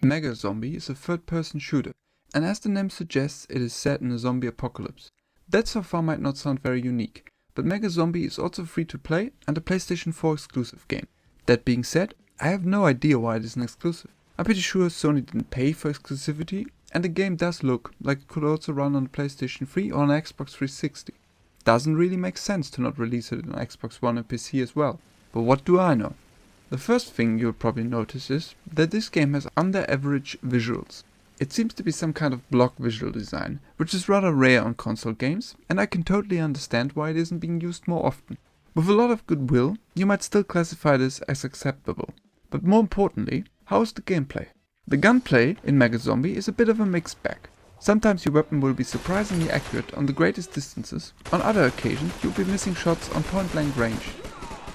Mega Zombie is a third-person shooter, and as the name suggests, it is set in a zombie apocalypse. That so far might not sound very unique, but Mega Zombie is also free to play and a PlayStation 4 exclusive game. That being said, I have no idea why it is an exclusive. I'm pretty sure Sony didn't pay for exclusivity, and the game does look like it could also run on the PlayStation 3 or on Xbox 360. Doesn't really make sense to not release it on Xbox One and PC as well, but what do I know? The first thing you'll probably notice is that this game has under average visuals. It seems to be some kind of block visual design, which is rather rare on console games, and I can totally understand why it isn't being used more often. With a lot of goodwill, you might still classify this as acceptable. But more importantly, how is the gameplay? The gunplay in Mega Zombie is a bit of a mixed bag. Sometimes your weapon will be surprisingly accurate on the greatest distances, on other occasions you'll be missing shots on point blank range.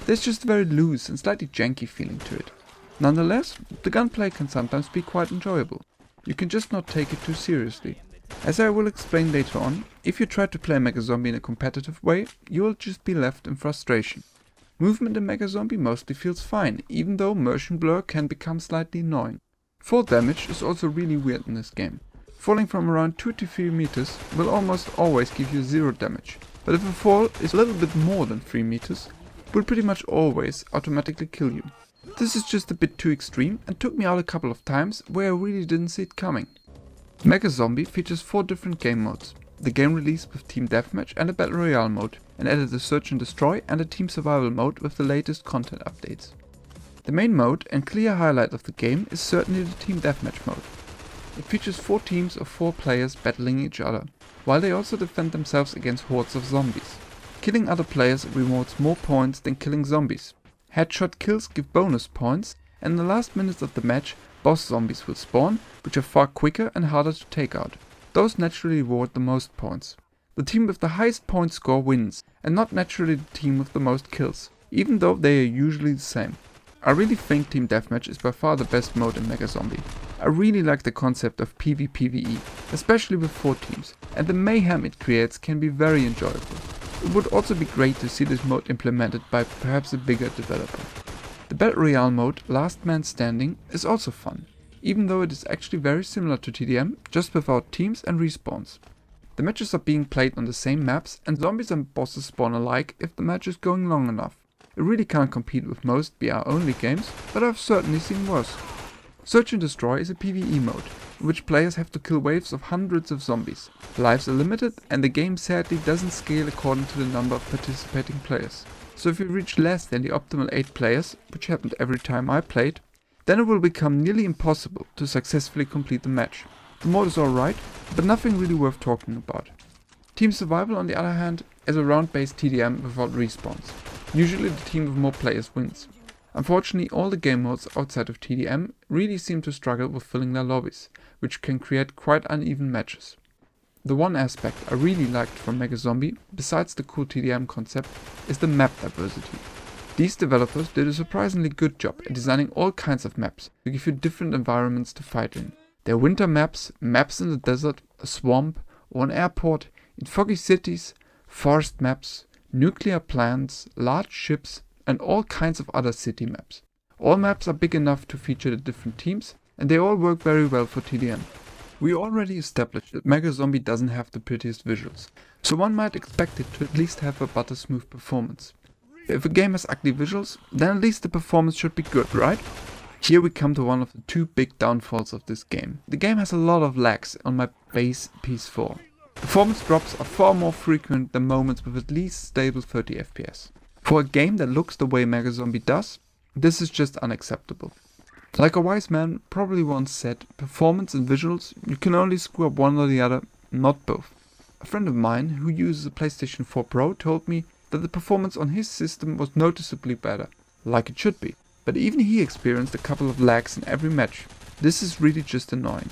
There's just a very loose and slightly janky feeling to it. Nonetheless, the gunplay can sometimes be quite enjoyable. You can just not take it too seriously. As I will explain later on, if you try to play Mega Zombie in a competitive way, you will just be left in frustration. Movement in Mega Zombie mostly feels fine, even though motion blur can become slightly annoying. Fall damage is also really weird in this game. Falling from around 2 to 3 meters will almost always give you 0 damage, but if a fall is a little bit more than 3 meters, it will pretty much always automatically kill you. This is just a bit too extreme and took me out a couple of times where I really didn't see it coming. Mega Zombie features 4 different game modes. The game released with Team Deathmatch and a Battle Royale mode, and added a Search and Destroy and a Team Survival mode with the latest content updates. The main mode and clear highlight of the game is certainly the Team Deathmatch mode. It features 4 teams of 4 players battling each other, while they also defend themselves against hordes of zombies. Killing other players rewards more points than killing zombies. Headshot kills give bonus points, and in the last minutes of the match, boss zombies will spawn, which are far quicker and harder to take out. Those naturally reward the most points. The team with the highest point score wins, and not naturally the team with the most kills, even though they are usually the same. I really think Team Deathmatch is by far the best mode in Mega Zombie. I really like the concept of PvPvE, especially with 4 teams, and the mayhem it creates can be very enjoyable. It would also be great to see this mode implemented by perhaps a bigger developer. The Battle Royale mode, Last Man Standing, is also fun, even though it is actually very similar to TDM, just without teams and respawns. The matches are being played on the same maps, and zombies and bosses spawn alike if the match is going long enough. It really can't compete with most BR-only games, but I've certainly seen worse. Search and Destroy is a PvE mode, in which players have to kill waves of hundreds of zombies. Lives are limited, and the game sadly doesn't scale according to the number of participating players. So if you reach less than the optimal 8 players, which happened every time I played, then it will become nearly impossible to successfully complete the match. The mode is alright, but nothing really worth talking about. Team Survival, on the other hand, is a round-based TDM without respawns. Usually the team with more players wins. Unfortunately, all the game modes outside of TDM really seem to struggle with filling their lobbies, which can create quite uneven matches. The one aspect I really liked from Mega Zombie, besides the cool TDM concept, is the map diversity. These developers did a surprisingly good job at designing all kinds of maps to give you different environments to fight in. There are winter maps, maps in the desert, a swamp, or an airport, in foggy cities, forest maps, nuclear plants, large ships, and all kinds of other city maps. All maps are big enough to feature the different teams, and they all work very well for TDM. We already established that Mega Zombie doesn't have the prettiest visuals, so one might expect it to at least have a buttersmooth performance. If a game has ugly visuals, then at least the performance should be good, right? Here we come to one of the 2 big downfalls of this game. The game has a lot of lags on my base PS4. Performance drops are far more frequent than moments with at least stable 30 FPS. For a game that looks the way Mega Zombie does, this is just unacceptable. Like a wise man probably once said, performance and visuals, you can only screw up one or the other, not both. A friend of mine who uses a PlayStation 4 Pro told me that the performance on his system was noticeably better, like it should be. But even he experienced a couple of lags in every match. This is really just annoying.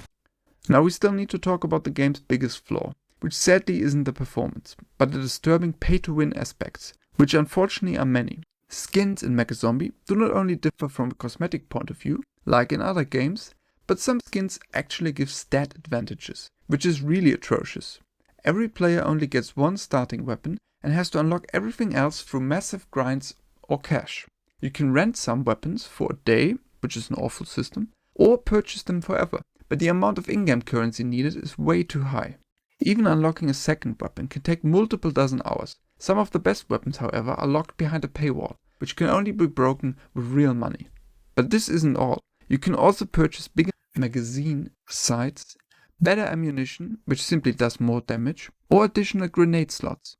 Now we still need to talk about the game's biggest flaw, which sadly isn't the performance, but the disturbing pay-to-win aspects, which unfortunately are many. Skins in Mega Zombie do not only differ from a cosmetic point of view, like in other games, but some skins actually give stat advantages, which is really atrocious. Every player only gets one starting weapon and has to unlock everything else through massive grinds or cash. You can rent some weapons for a day, which is an awful system, or purchase them forever, but the amount of in-game currency needed is way too high. Even unlocking a second weapon can take multiple dozen hours. Some of the best weapons, however, are locked behind a paywall, which can only be broken with real money. But this isn't all. You can also purchase bigger magazine sights, better ammunition, which simply does more damage, or additional grenade slots.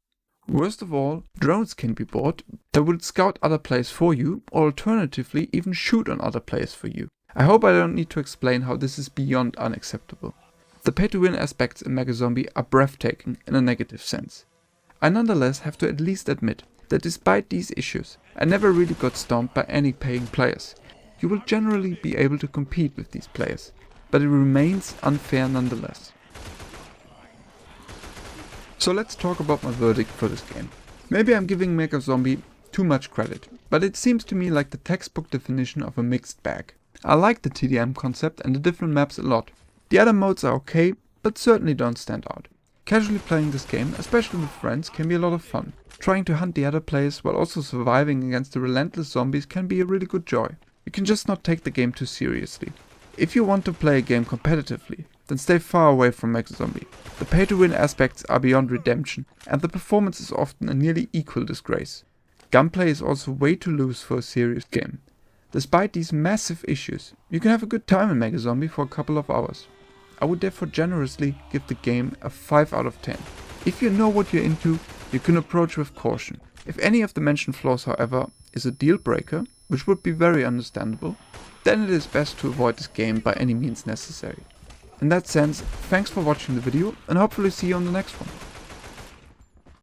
Worst of all, drones can be bought that will scout other players for you, or alternatively even shoot on other players for you. I hope I don't need to explain how this is beyond unacceptable. The pay-to-win aspects in Megazombie are breathtaking in a negative sense. I nonetheless have to at least admit that despite these issues, I never really got stomped by any paying players. You will generally be able to compete with these players, but it remains unfair nonetheless. So let's talk about my verdict for this game. Maybe I'm giving Megazombie too much credit, but it seems to me like the textbook definition of a mixed bag. I like the TDM concept and the different maps a lot. The other modes are okay, but certainly don't stand out. Casually playing this game, especially with friends, can be a lot of fun. Trying to hunt the other players while also surviving against the relentless zombies can be a really good joy. You can just not take the game too seriously. If you want to play a game competitively, then stay far away from Megazombie. The pay-to-win aspects are beyond redemption, and the performance is often a nearly equal disgrace. Gunplay is also way too loose for a serious game. Despite these massive issues, you can have a good time in Megazombie for a couple of hours. I would therefore generously give the game a 5 out of 10. If you know what you're into, you can approach with caution. If any of the mentioned flaws, however, is a deal breaker, which would be very understandable, then it is best to avoid this game by any means necessary. In that sense, thanks for watching the video and hopefully see you on the next one.